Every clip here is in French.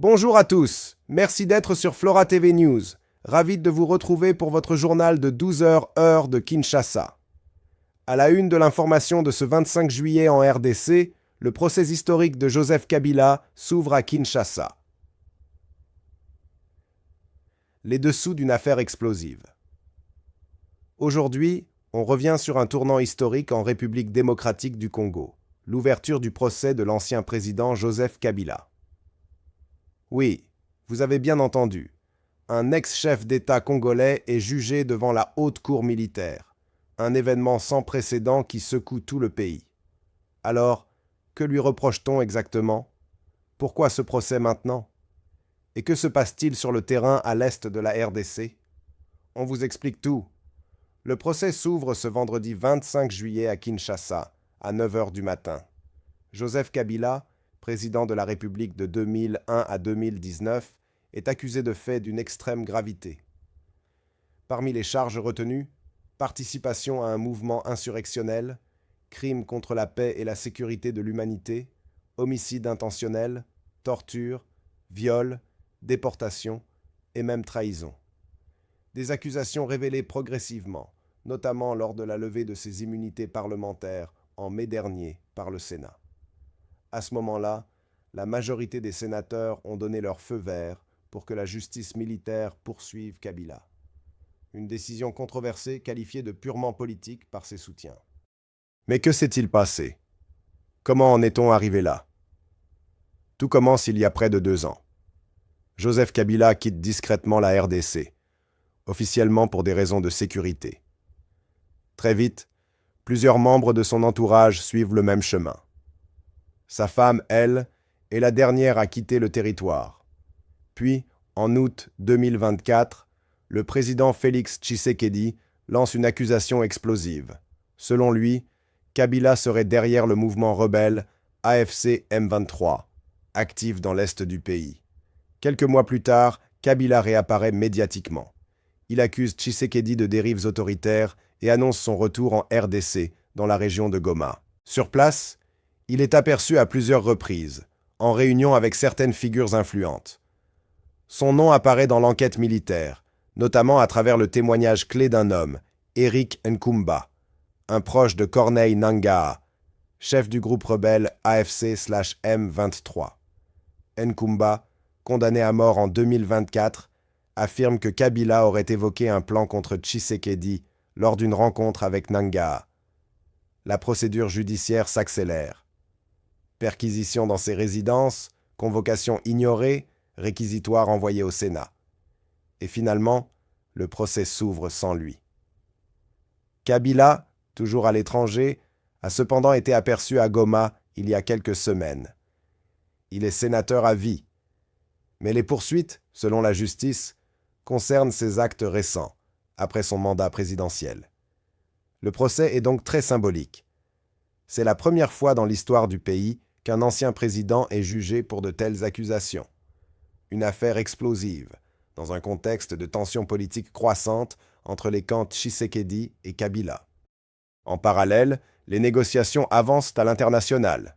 Bonjour à tous, merci d'être sur Flora TV News. Ravi de vous retrouver pour votre journal de 12 heures heure de Kinshasa. À la une de l'information de ce 25 juillet en RDC, le procès historique de Joseph Kabila s'ouvre à Kinshasa. Les dessous d'une affaire explosive. Aujourd'hui, on revient sur un tournant historique en République démocratique du Congo, l'ouverture du procès de l'ancien président Joseph Kabila. Oui, vous avez bien entendu, un ex-chef d'État congolais est jugé devant la haute cour militaire, un événement sans précédent qui secoue tout le pays. Alors, que lui reproche-t-on exactement? Pourquoi ce procès maintenant? Et que se passe-t-il sur le terrain à l'est de la RDC? On vous explique tout. Le procès s'ouvre ce vendredi 25 juillet à Kinshasa, à 9 heures du matin. Joseph Kabila, président de la République de 2001 à 2019, est accusé de faits d'une extrême gravité. Parmi les charges retenues, participation à un mouvement insurrectionnel, crimes contre la paix et la sécurité de l'humanité, homicide intentionnel, torture, viol, déportation et même trahison. Des accusations révélées progressivement, notamment lors de la levée de ses immunités parlementaires en mai dernier par le Sénat. À ce moment-là, la majorité des sénateurs ont donné leur feu vert pour que la justice militaire poursuive Kabila. Une décision controversée qualifiée de purement politique par ses soutiens. Mais que s'est-il passé? Comment en est-on arrivé là? Tout commence il y a près de 2 ans. Joseph Kabila quitte discrètement la RDC, officiellement pour des raisons de sécurité. Très vite, plusieurs membres de son entourage suivent le même chemin. Sa femme, elle, est la dernière à quitter le territoire. Puis, en août 2024, le président Félix Tshisekedi lance une accusation explosive. Selon lui, Kabila serait derrière le mouvement rebelle AFC M23, actif dans l'est du pays. Quelques mois plus tard, Kabila réapparaît médiatiquement. Il accuse Tshisekedi de dérives autoritaires et annonce son retour en RDC, dans la région de Goma. Sur place, il est aperçu à plusieurs reprises, en réunion avec certaines figures influentes. Son nom apparaît dans l'enquête militaire, notamment à travers le témoignage clé d'un homme, Eric Nkumba, un proche de Corneille Nangaa, chef du groupe rebelle AFC/M23. Nkumba, condamné à mort en 2024, affirme que Kabila aurait évoqué un plan contre Tshisekedi lors d'une rencontre avec Nangaa. La procédure judiciaire s'accélère. Perquisition dans ses résidences, convocation ignorée, réquisitoire envoyé au Sénat. Et finalement, le procès s'ouvre sans lui. Kabila, toujours à l'étranger, a cependant été aperçu à Goma il y a quelques semaines. Il est sénateur à vie. Mais les poursuites, selon la justice, concernent ses actes récents, après son mandat présidentiel. Le procès est donc très symbolique. C'est la première fois dans l'histoire du pays qu'un ancien président est jugé pour de telles accusations. Une affaire explosive, dans un contexte de tensions politiques croissantes entre les camps Tshisekedi et Kabila. En parallèle, les négociations avancent à l'international.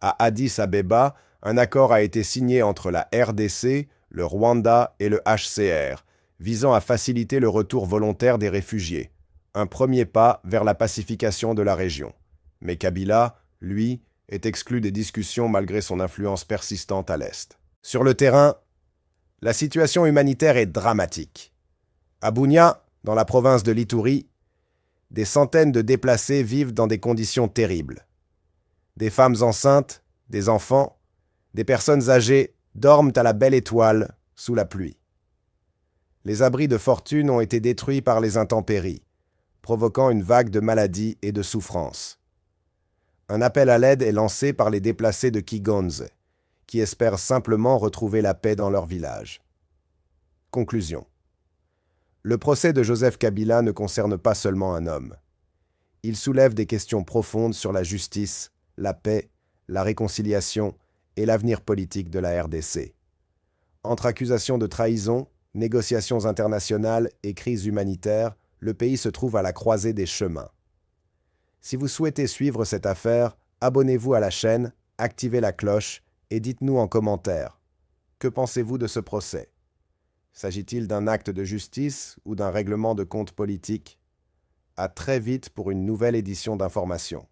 À Addis Abeba, un accord a été signé entre la RDC, le Rwanda et le HCR, visant à faciliter le retour volontaire des réfugiés, un premier pas vers la pacification de la région. Mais Kabila, lui, est exclu des discussions malgré son influence persistante à l'Est. Sur le terrain, la situation humanitaire est dramatique. À Bunia, dans la province de l'Ituri, des centaines de déplacés vivent dans des conditions terribles. Des femmes enceintes, des enfants, des personnes âgées dorment à la belle étoile sous la pluie. Les abris de fortune ont été détruits par les intempéries, provoquant une vague de maladies et de souffrances. Un appel à l'aide est lancé par les déplacés de Kigonze, qui espèrent simplement retrouver la paix dans leur village. Conclusion. Le procès de Joseph Kabila ne concerne pas seulement un homme. Il soulève des questions profondes sur la justice, la paix, la réconciliation et l'avenir politique de la RDC. Entre accusations de trahison, négociations internationales et crise humanitaire, le pays se trouve à la croisée des chemins. Si vous souhaitez suivre cette affaire, abonnez-vous à la chaîne, activez la cloche et dites-nous en commentaire. Que pensez-vous de ce procès? S'agit-il d'un acte de justice ou d'un règlement de compte politique? À très vite pour une nouvelle édition d'Information.